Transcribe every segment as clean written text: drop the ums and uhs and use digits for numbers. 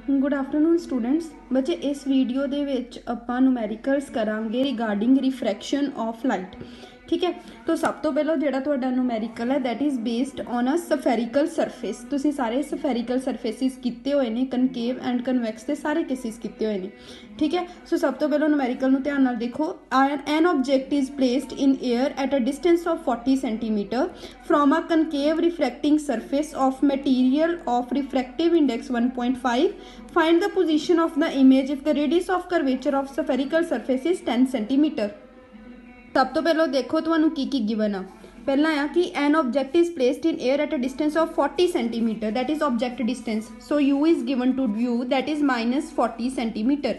Good afternoon students. बच्चे इस video दे विच आपां न्यूमेरिकल्स करांगे रिगार्डिंग रिफ्रैक्शन ऑफ लाइट। ठीक है, तो सब तो पहले जिहड़ा तुहाडा न्यूमेरिकल है that is based on a spherical surface. तुसीं सारे सफेरिकल सरफेसिस कीते हुए ने, कनकेव एंड कन्वैक्स के सारे केसिस कीते हुए ने। ठीक है, सो सब तो पहले न्यूमेरिकल नूं ध्यान नाल देखो। N object is placed in air at a distance of 40 centimeter from a concave refracting surface of material of refractive index 1.5. Find the position of the image if the radius of curvature of spherical surface is 10 centimeter. सब तो पहले देखो तुहानू की given आ। पहला आ कि an object is placed in air at a distance of 40 centimeter, that is object distance. So you is given to you that is -40 centimeter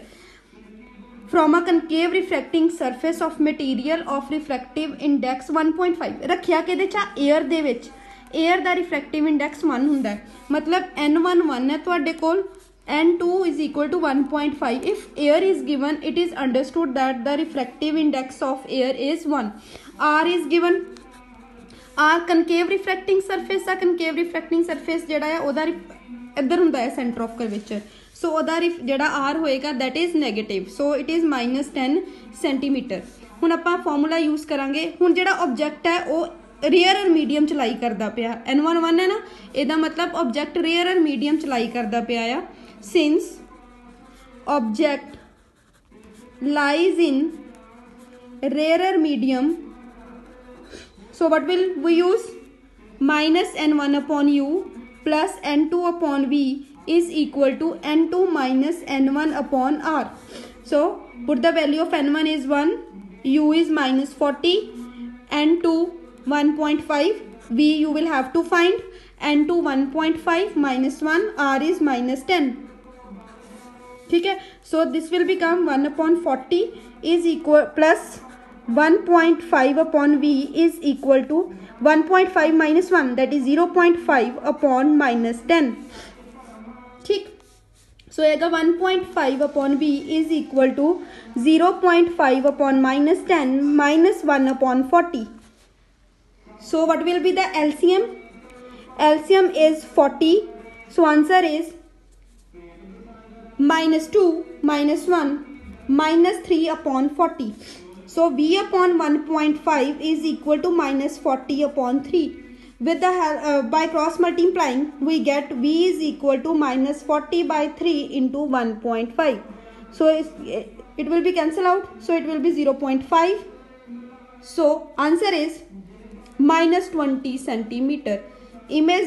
from a concave refracting surface of material of refractive index 1.5। रखिया कि air दे विच air दा refractive index 1 हुंदा है, मतलब N1 1 है तुहाडे कोल, N2 is equal to 1.5. If air is given, it is understood that the refractive index of air is 1. R is given. R concave refracting surface है, concave refracting surface जिहड़ा है उहदा इधर हुंदा है सेंटर ऑफ कर्वेचर। सो उहदा जिहड़ा R होएगा that is negative, so it is -10 centimetre. हुण आपां फॉर्मूला यूज करांगे। हुण जिहड़ा ऑब्जेक्ट है वो रेयर मीडियम च लाई करदा पिया, N1 1 है ना, इहदा मतलब ऑब्जेक्ट रेयर मीडियम च लाई करदा पिया आ। Since object lies in rarer medium, so what will we use? -N1 upon U plus N2 upon V is equal to N2 minus N1 upon R. So put the value of N1 is 1, U is -40, N2 1.5, V you will have to find, N2 1.5 minus 1, R is -10. ठीक है, so this will become 1 upon 40 is equal plus 1.5 upon V is equal to 1.5 minus 1 that is 0.5 upon -10। ठीक, so आएगा 1.5 upon V is equal to 0.5 upon -10 minus 1 upon 40. So what will be the LCM? LCM is 40, so answer is -2 minus 1 minus 3 upon 40. So V upon 1.5 is equal to -40 upon 3. With the by cross multiplying we get V is equal to -40 by 3 into 1.5. So it will be cancel out, so it will be 0.5. So answer is -20 centimetre. Image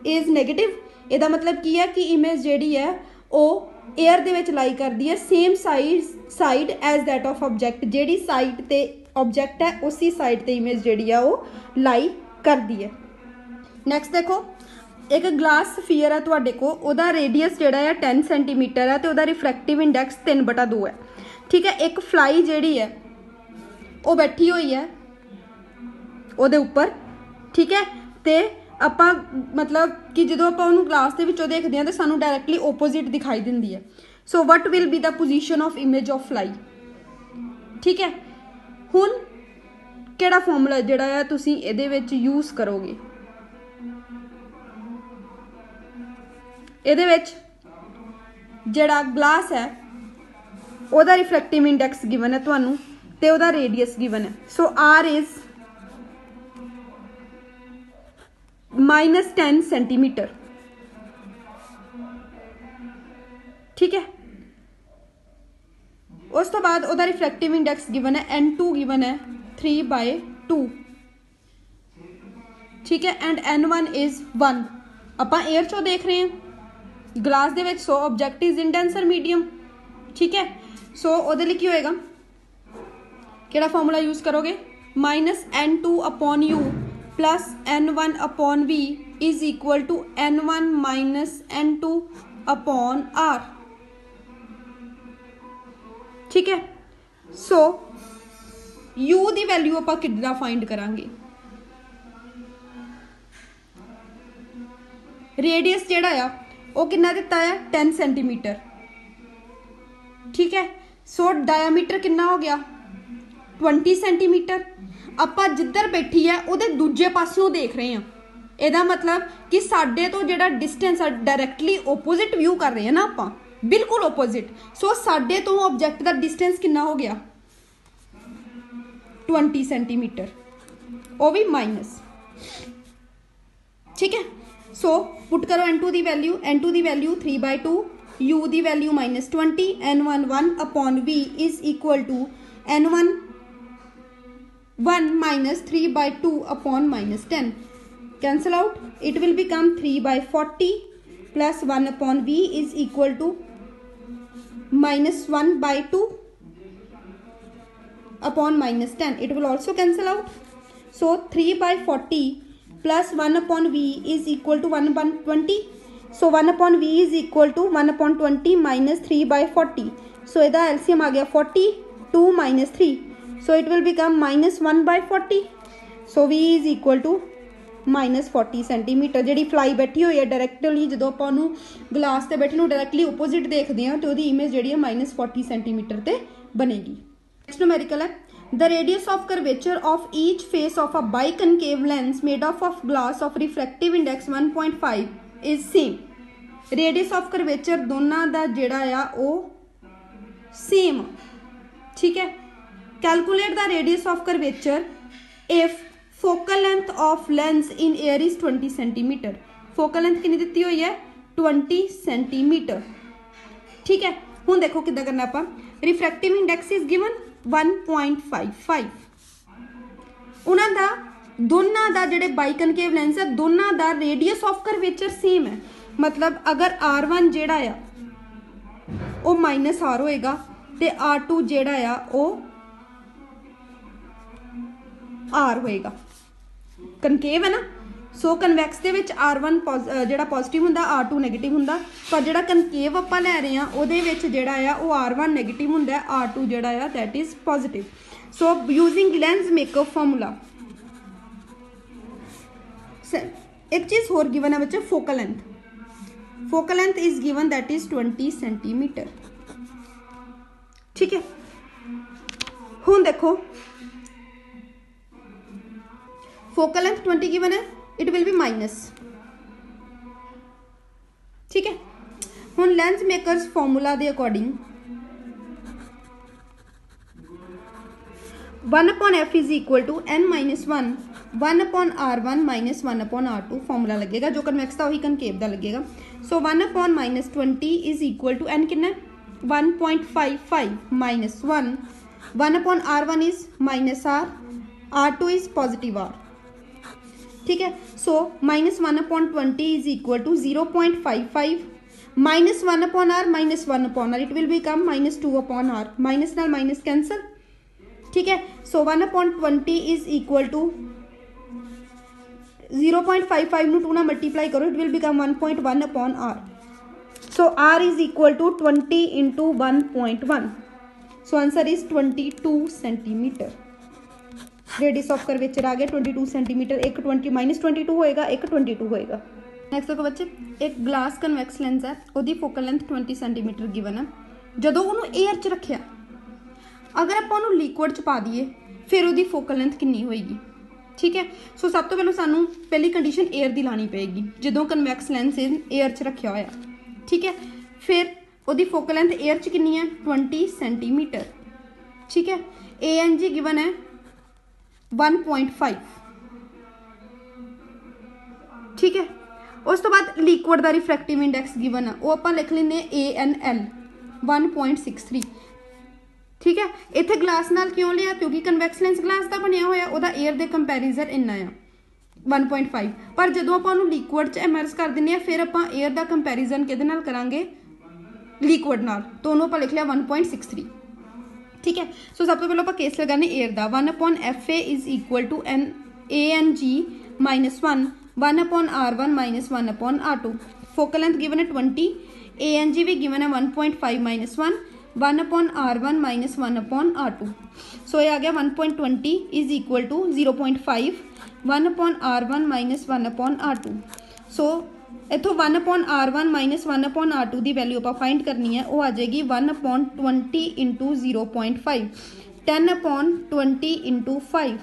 is negative, ਇਹਦਾ मतलब की है कि image ਜਿਹੜੀ है ਉਹ air ਦੇ ਵਿੱਚ लाई करती है same side as that of object. ਜਿਹੜੀ साइड ਤੇ ऑब्जेक्ट है उसी साइड ਤੇ इमेज ਜਿਹੜੀ है ਉਹ लाई करती है। नैक्सट देखो, एक ग्लास स्फीयर है ਤੁਹਾਡੇ ਕੋਲ, ਉਹਦਾ रेडियस ਜਿਹੜਾ है 10 सेंटीमीटर है तो ਉਹਦਾ रिफ्रैक्टिव इंडेक्स 3/2 है। ठीक है, एक फ्लाई ਜਿਹੜੀ है ਉਹ बैठी हुई है ਉਹਦੇ ਉੱਪਰ। ठीक है, तो ਆਪਾਂ मतलब कि जो ਆਪਾਂ ਉਹਨੂੰ ਗਲਾਸ ਦੇ ਵਿੱਚੋਂ ਦੇਖਦੇ ਹਾਂ ਤਾਂ ਸਾਨੂੰ ਡਾਇਰੈਕਟਲੀ ਓਪੋजिट ਦਿਖਾਈ ਦਿੰਦੀ ਹੈ। So what will be the position of image of fly. ਠੀਕ ਹੈ, ਹੁਣ ਕਿਹੜਾ ਫਾਰਮੂਲਾ ਜਿਹੜਾ ਆ ਤੁਸੀਂ ਇਹਦੇ ਵਿੱਚ ਯੂਜ਼ ਕਰੋਗੇ? ਇਹਦੇ ਵਿੱਚ ਜਿਹੜਾ ਗਲਾਸ ਹੈ ਉਹਦਾ ਰਿਫਰੈਕਟਿਵ ਇੰਡੈਕਸ ਗਿਵਨ ਹੈ ਤੁਹਾਨੂੰ ਤੇ ਉਹਦਾ ਰੇਡੀਅਸ ਗਿਵਨ ਹੈ। ਸੋ R इज -10 सेंटीमीटर। ठीक है, उस तो बाद ਉਹਦਾ रिफ्रैक्टिव इंडेक्स गिवन है N2 गिवन है 3/2। ठीक है, एंड N1 इज 1। ਆਪਾਂ एयर चो देख रहे हैं ग्लास ਦੇ ਵਿੱਚ, so object is in denser medium. ठीक है, सो ਉਹਦੇ ਲਈ ਕੀ ਹੋਏਗਾ, ਕਿਹੜਾ ਫਾਰਮੂਲਾ यूज करोगे? -N2 upon U plus N1 upon V is equal to N1 minus N2 upon R। ठीक है, सो U की वैल्यू आप कितना फाइंड करांगे? रेडियस जिहड़ा आ वो कितना दिता है 10 सेंटीमीटर। ठीक है, सो डायमीटर कितना हो गया 20 सेंटीमीटर। ਆਪਾਂ जिधर बैठी है ਉਹਦੇ ਦੂਜੇ ਪਾਸਿਓਂ देख रहे हैं। ਇਹਦਾ मतलब कि साडे तो जिहड़ा डिस्टेंस डायरैक्टली ओपोजिट व्यू कर रहे हैं ना, आप बिल्कुल ओपोजिट। सो साडे तो ऑब्जेक्ट का डिस्टेंस कितना हो गया 20 सेंटीमीटर, वो भी माइनस। ठीक है, सो पुट करो n2 की वैल्यू, n2 की वैल्यू 3/2, u की value -20, n1 1 upon v is equal to n1 1 -3/2 upon -10, cancel out, it will become 3/40 plus 1 upon v is equal to -1/2 upon -10, it will also cancel out. So 3/40 plus 1 upon v is equal to 1 upon 20. So 1 upon v is equal to 1 upon 20 minus 3/40. So इधर LCM आ गया 40, 2 minus 3. So it will become -1/40. So v is equal to -40 सेंटीमीटर। जी फ्लाई बैठी हुई है directly जो आप ग्लास से बैठे डायरैक्टली ओपोजिट देखते हैं तो इमेज जी -40 सेंटीमीटर से बनेगी। नेक्स्ट न्यूमेरिकल है the radius of curvature of each face of a biconcave lens made of glass of refractive index 1.5 is same. Radius of curvature दोनों का जोड़ा आ वो सेम। ठीक है, calculate the radius of curvature if focal length of lens in air is 20 centimetre. Focal length कितनी दी हुई है 20 centimetre. ठीक है, हुण देखो किद्दां करना आपां। Refractive index is given 1.55। उन्हां दा दोनों का जिहड़े बाइकनकेव लेंस है दोनों का रेडियस ऑफ कर्वेचर सेम है। मतलब अगर R1 जिहड़ा आ वो -R होएगा ते R2 जिहड़ा आ वो R होएगा। कनकेव है ना, सो कन्वैक्स दे विच R1 जिहड़ा पॉजिटिव हुंदा R2 नैगेटिव हुंदा, पर जिहड़ा कनकेव आपां लै रहे हैं उहदे विच जिहड़ा आ वो R1 नैगेटिव हुंदा R2 जिहड़ा आ that is positive. So using lens maker's formula एक चीज़ होर गिवन है बच्चे focal length. Focal length is given that is 20 centimetre. ठीक है, हुण देखो फोकल लेंथ 20 गिवन है, इट विल बी माइनस। ठीक है, हुण लेंस मेकर्स फॉर्मूला के according 1/f is equal to n-1 1/r1 - 1/r2 formula लगेगा। जो कन्वैक्स था वही कनकेव का लगेगा। So 1/-20 is equal to n कितना 1.55 -1 1/r1 is -r, r2 is positive r। ठीक है, so -1/20 is equal to 0.55 -1/r -1/r, it will become -2/r, minus नाल माइनस कैंसल। ठीक है, सो 1/20 इज इक्वल टू 0.55 ਨੂੰ 2 ਨਾਲ मल्टीप्लाई करो, it will become 1.1/r। So r is equal to 20 into 1.1। So answer is 22 centimetre. Radius of curvature आ गया 22 centimetre. एक 22 होएगा, एक 22 होएगा। नेक्स्ट देखो बच्चे, एक ग्लास कन्वैक्स लेंस है, उसकी फोकल लेंथ 20 सेंटीमीटर गिवन है। जदों उन्होंने एयर च रखिया, अगर आप उन्होंने लिक्विड च पा दिए फिर उसकी फोकल लेंथ कितनी होएगी। ठीक है, सो सब तो पहले सानू पहली कंडीशन एयर की लानी पेगी जदों कन्वैक्स लेंस एयर च रखा होया। ठीक है, फिर उसकी फोकल लेंथ एयर च कितनी है 20 सेंटीमीटर। ठीक है, ANG गिवन है 1.5। ठीक है, उस तो बाद लिक्विड का रिफ्रैक्टिव इंडेक्स गिवन है वो आप लिख लें ANL 1.63। ठीक है, इत्थे ग्लास नाल क्यों लिया क्योंकि कन्वैक्स लेंस ग्लास का बनया होया, उहदा एयर दे कंपैरिजन इन्ना आ 1.5। पर जदों आपां उहनूं लिक्विड च इमर्स कर दिंदे आ फिर आपां एयर का कंपैरिजन किहदे नाल करांगे लिक्विड नाल, तो उहनूं आपां लिख लिया 1.63। ठीक है, सो सब तो पहले आप केस लगाने एयर का 1/FA is equal to ANG -1 1/R1 - 1/R2। Focal length given है 20, ANG भी गिवन है 1.5 -1 1/R1 - 1/R2। सो ये आ गया 1.20 is equal to 0.5 1/R1 - 1/R2। So इतों 1/R1 - 1/R2 की वैल्यू आप फाइंड करनी है, वो आ जाएगी 1/20 इंटू 0.5 10/20 इंटू 5,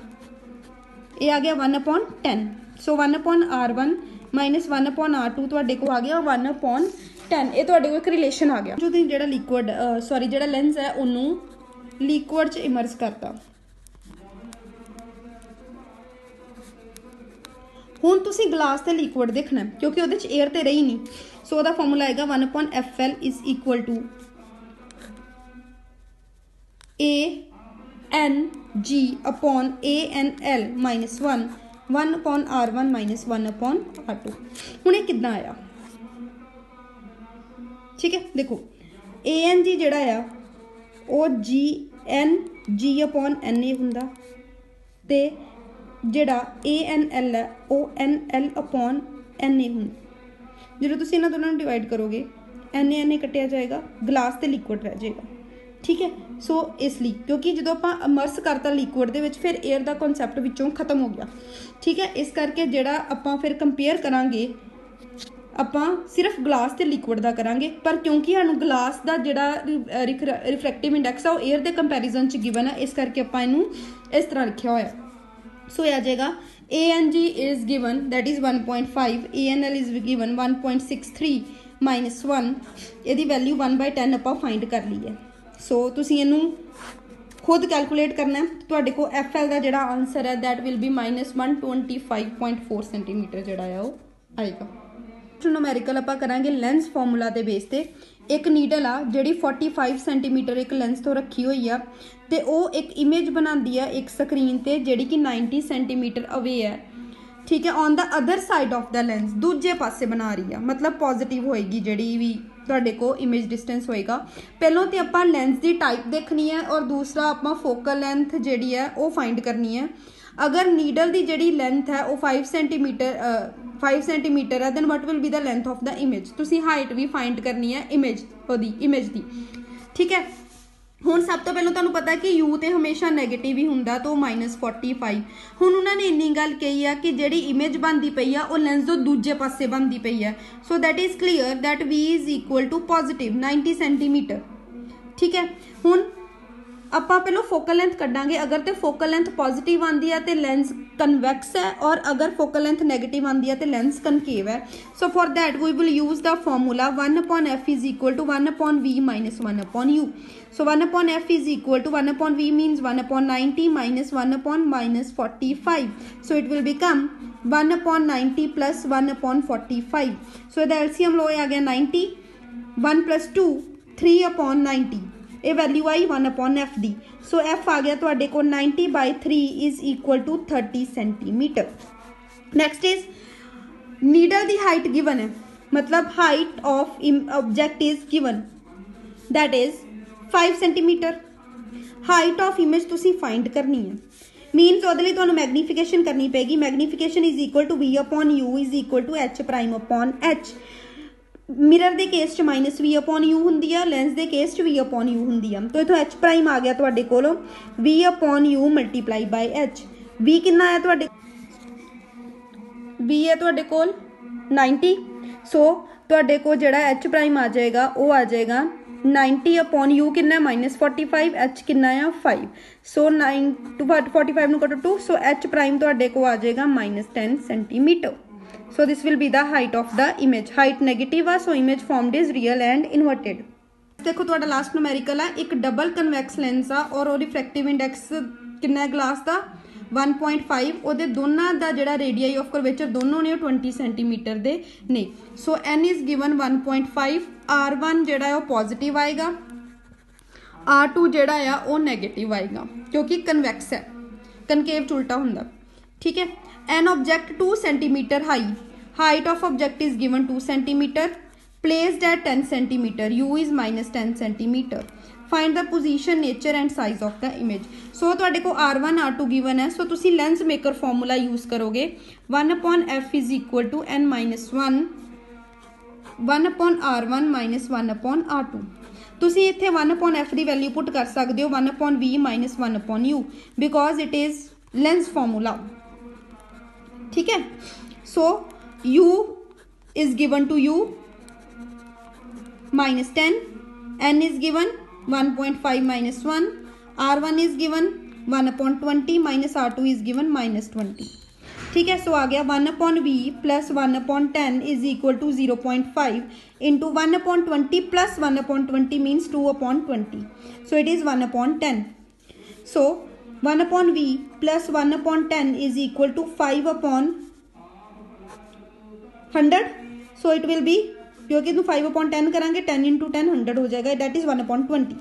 ये आ गया 1/10। सो 1/R1 - 1/R2 तो को आ गया 1/10 10 ये तुहाडे कोल एक रिलेशन आ गया जो तुसीं जिहड़ा लिक्विड सॉरी जिहड़ा लेंस है उन्होंने लिक्विड च इमर्स करता। हुण तुसीं ग्लास ते लिक्विड देखना क्योंकि उहदे च एयर ते रही नहीं। सो दा फार्मूला आएगा 1/FL is equal to ANG upon ANL minus 1/R1 minus 1/R2। हुण ये किद्दां आया, ठीक है। देखो ANG जिहड़ा आ वो GNG अपॉन NA हुंदा ते जिहड़ा ANL है वो NL अपॉन NA हुंदा। जो तुसीं इन्हां दोनों डिवाइड करोगे NA कटिया जाएगा, ग्लास ते लिक्विड रह जाएगा, ठीक है। सो इसलिए क्योंकि जो आप इमर्स करता लिक्विड दे विच फिर एयर का कॉन्सैप्ट विचों खत्म हो गया, ठीक है। इस करके जिहड़ा आपां फिर कंपेयर करांगे आपां सिर्फ ग्लास ते लिक्विड का करांगे, पर क्योंकि सानूं ग्लास का जिहड़ा रिफ्रैक्टिव इंडैक्स है वो एयर के कंपैरिजन च गिवन है, इस करके आपां इनूं इस तरह लिखिया होया। सो आ जाएगा ANG is given that is 1.5, ANL is given 1.63 minus 1, यदि वैल्यू 1/10 आपां फाइंड कर ली है। सो तुसीं इनू खुद कैलकुलेट करना है। तुहाडे को FL का जिहड़ा आंसर है दैट विल बी -125.4 सेंटीमीटर जिहड़ा है वो आएगा। न्यूमेरिकल आपां करांगे लेंस फॉर्मूला के बेस ते। एक नीडल आ जिहड़ी 45 सेंटीमीटर एक लेंस तो रखी हुई आ ते वो एक इमेज बनाती है एक स्क्रीन ते जिहड़ी कि 90 सेंटीमीटर अवे है, ठीक है, on the other side of the lens दूजे पासे बना रही है, मतलब पॉजिटिव होएगी जिहड़ी भी तुहाडे को इमेज डिस्टेंस होएगा। पहलों तो आपां लेंस की टाइप देखनी है और दूसरा आपां फोकल लेंथ जिहड़ी है वो फाइंड करनी है। अगर नीडल की जिहड़ी लेंथ है वो 5 सेंटीमीटर है then what will be the length of the image. तुसीं हाइट भी फाइंड करनी है इमेज की, ठीक है। हुण सब तो पहले तुहानूं पता है कि U तो हमेशा नैगेटिव ही हुंदा तो -45। हुण उन्होंने इन्नी गल कही है कि जिहड़ी इमेज बनती पई है वो लेंस दो दूजे पासे बनती पई है। So that is clear that V is equal to positive 90 centimeter, ठीक है। हुण आपां पहलों फोकल लेंथ कड्डांगे। अगर तो फोकल लेंथ पॉजिटिव आती है तो लेंस कन्वैक्स है, और अगर फोकल लेंथ नैगेटिव आती है तो लेंस कनकेव है। So for that we will use the formula 1/F is equal to 1/V minus 1/U। So 1/F is equal to 1/V means 1/90 minus 1/-45। So it will become 1/90 plus 1/45। So the LCM लो आ गया 90, 1 + 2 3/90, ये value आई 1/F दी। सो F आ गया तुहाडे को 90/3 is equal to 30 centimeter. Next is needle दी height given है, मतलब height of object is given that is 5 centimeter. Height of image तुसीं फाइंड करनी है, मीनस वो लिए तुहानूं मैग्नीफिकेशन करनी पेगी। Magnification is equal to V/U is equal to H'/H। Mirror के केस च -V/U होंगी है, लेंस के केस च V/U होंगी है। तो इथों H' आ गया तुहाडे कोलों V/U multiply by H। V कितना है तुहाडे, V है तुहाडे कोल 90। सो तुहाडे को जिहड़ा H' आ जाएगा वो आ जाएगा 90/U कितना -45, H कितना है 5। सो 45 नूं कटो 2, सो H' तुहाडे को आ जाएगा -10 centimetre. So this will be the height of the image. Height negative है, so image formed is real and inverted. देखो तुहाडा लास्ट न्यूमेरिकल है, एक डबल कन्वैक्स लेंस आ और रिफ्रैक्टिव इंडेक्स कितना है ग्लास का 1.5। ਉਹਦੇ ਦੋਨਾਂ ਦਾ ਜਿਹੜਾ रेडियाई ऑफ कर्वेचर दोनों ने 20 सेंटीमीटर ਦੇ ਨੇ। सो n इज गिवन 1.5, R1 ਜਿਹੜਾ है पॉजिटिव आएगा, R2 ਜਿਹੜਾ है वो नैगेटिव आएगा क्योंकि कन्वैक्स है, कनकेव च उल्टा ਹੁੰਦਾ, ठीक है। An object 2 centimeter high, height of object is given 2 centimeter, placed at 10 centimeter, U is -10 centimeter. Find the position, nature and size of the image. So तुहाडे को R1 R2 given है, so तुसी lens maker formula use करोगे 1/F is equal to n-1 1/R1 minus 1/R2। तुसी इत्थे 1/F दी value put कर सकते हो 1/V minus 1/U because it is lens formula, ठीक है। सो U is given to U -10, N is given 1.5 minus 1, R1 is given 1/20 minus R2 is given -20। ठीक है। सो आ गया 1/v plus 1/10 is equal to 0.5 into 1/20 plus 1/20 means 2/20, so it is 1/10। So 1/v plus 1/10 is equal to 5/100, so it will be, क्योंकि तुम 5/10 करांगे 10 into 10 100 हो जाएगा, that is 1/20।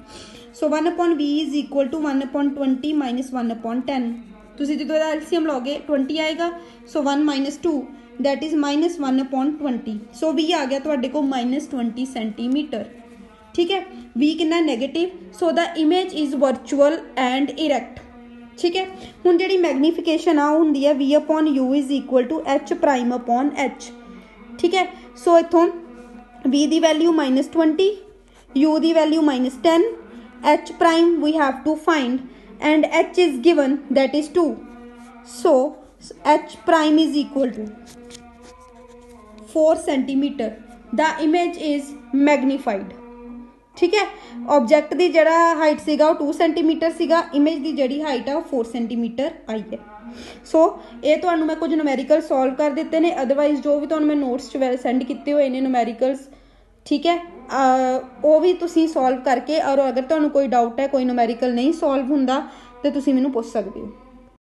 So 1/v is equal to 1/20 minus 1/10, तुसी जो एलसीएम लोगे 20 आएगा, so 1 minus 2 that is minus 1/20, so v आ गया तुहाडे को -20 सेंटीमीटर। ठीक है, v कितना negative, so the image is virtual and erect. ठीक है, हुण जिहड़ी मैग्नीफिकेशन आ हुंदी है v/u is equal to h'/h। ठीक है, सो इत्थों v दी वैल्यू -20, u दी value -10, h' we have to find and h is given, that is 2, so h prime is equal to 4 centimeter, the image is magnified। ठीक है, object की जड़ा height सीगा 2 सेंटीमीटर सीगा, इमेज की जड़ी हाइट है 4 सेंटीमीटर आई है। सो ये तुहानू मैं कुछ न्यूमेरिकल सॉल्व कर दिते ने, अदरवाइज जो भी तुहानू मैं नोट्स च सेंड किए हुए ने न्यूमेरिकल्स, ठीक है, वो भी तुसी सॉल्व करके, और अगर तुहानू कोई डाउट है, कोई न्यूमेरिकल नहीं सॉल्व हुंदा तो तुसी मैनू पूछ सकते हो।